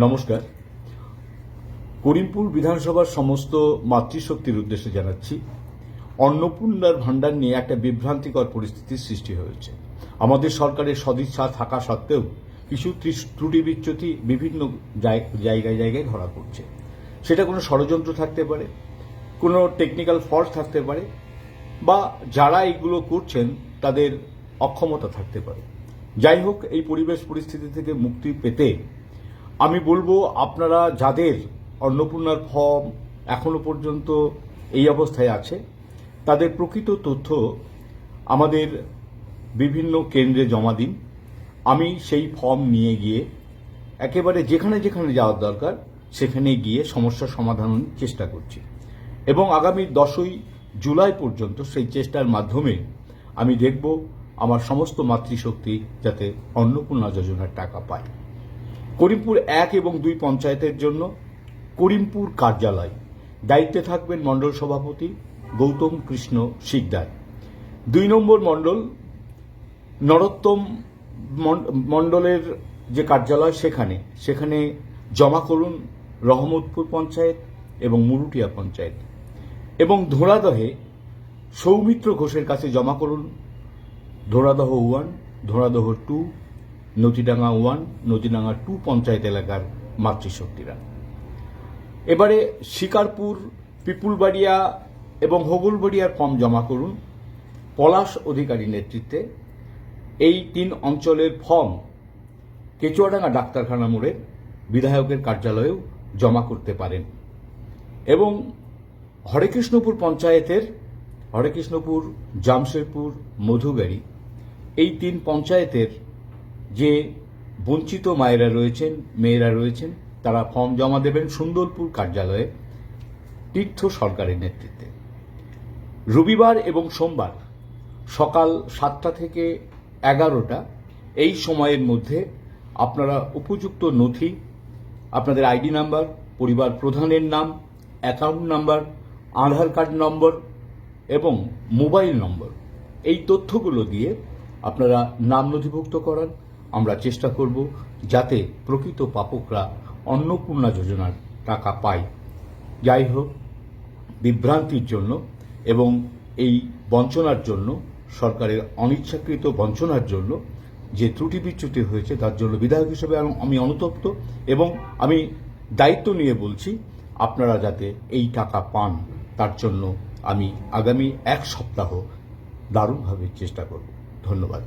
নমস্কার। করিমপুর বিধানসভার সমস্ত মাতৃশক্তির উদ্দেশ্যে জানাচ্ছি, অন্নপূর্ণার ভাণ্ডার নিয়ে একটা বিভ্রান্তিকর পরিস্থিতির সৃষ্টি হয়েছে। আমাদের সরকারের সদিচ্ছা থাকা সত্ত্বেও কিছু ত্রুটি বিচ্যুতি বিভিন্ন জায়গায় ধরা পড়ছে। সেটা কোনো ষড়যন্ত্র থাকতে পারে, কোনো টেকনিক্যাল ফল্ট থাকতে পারে, বা যারা এগুলো করছেন তাদের অক্ষমতা থাকতে পারে। যাই হোক, এই পরিস্থিতি থেকে মুক্তি পেতে আমি বলবো, আপনারা যাদের অন্নপূর্ণার ফর্ম এখনো পর্যন্ত এই অবস্থায় আছে, তাদের প্রকৃত তথ্য আমাদের বিভিন্ন কেন্দ্রে জমা দিন। আমি সেই ফর্ম নিয়ে গিয়ে একেবারে যেখানে যেখানে যাওয়ার দরকার সেখানে গিয়ে সমস্যার সমাধানের চেষ্টা করছি, এবং আগামী 10ই জুলাই পর্যন্ত সেই চেষ্টার মাধ্যমে আমি দেখব আমার সমস্ত মাতৃশক্তি যাতে অন্নপূর্ণা যোজনার টাকা পায়। করিমপুর 1 এবং 2 পঞ্চায়েতের জন্য করিমপুর কার্যালয় দায়িত্বে থাকবেন মণ্ডল সভাপতি গৌতম কৃষ্ণ শিকদার। 2 নম্বর মণ্ডল নরোত্তম মণ্ডলের যে কার্যালয় সেখানে জমা করুন রহমতপুর পঞ্চায়েত এবং মুরুটিয়া পঞ্চায়েত, এবং ধোড়াদহে সৌমিত্র ঘোষের কাছে জমা করুন ধোড়াদহ 1, ধোড়াদহ 2, নদীডাঙ্গা 1, নদীডাঙ্গা 2 পঞ্চায়েত এলাকার মাতৃশক্তিরা। এবারে শিকারপুর, পিপুলবাড়িয়া এবং হোগলবাড়িয়ার ফর্ম জমা করুন পলাশ অধিকারী নেতৃত্বে। এই 3 অঞ্চলের ফর্ম কেচুয়াডাঙ্গা ডাক্তারখানা মোড়ে বিধায়কের কার্যালয়েও জমা করতে পারেন। এবং হরেকৃষ্ণপুর পঞ্চায়েতের হরেকৃষ্ণপুর, জামশেদপুর, মধুগাড়ি, এই 3 পঞ্চায়েতের যে বঞ্চিত মেয়েরা রয়েছেন তারা ফর্ম জমা দেবেন সুন্দরপুর কার্যালয়ে তীর্থ সরকারের নেতৃত্বে। রবিবার এবং সোমবার সকাল 7টা থেকে 11টা এই সময়ের মধ্যে আপনারা উপযুক্ত নথি, আপনাদের আইডি নাম্বার, পরিবার প্রধানের নাম, অ্যাকাউন্ট নাম্বার, আধার কার্ড নম্বর এবং মোবাইল নম্বর, এই তথ্যগুলো দিয়ে আপনারা নাম নথিভুক্ত করান। আমরা চেষ্টা করব যাতে প্রকৃত প্রাপকরা অন্নপূর্ণা যোজনার টাকা পায়। যাই হোক, বিভ্রান্তির জন্য এবং এই বঞ্চনার জন্য, সরকারের অনিচ্ছাকৃত বঞ্চনার জন্য যে ত্রুটি বিচ্যুতি হয়েছে তার জন্য বিধায়ক হিসেবে আমি অনুতপ্ত, এবং আমি দায়িত্ব নিয়ে বলছি আপনারা যাতে এই টাকা পান তার জন্য আমি আগামী 1 সপ্তাহ দারুণভাবে চেষ্টা করব। ধন্যবাদ।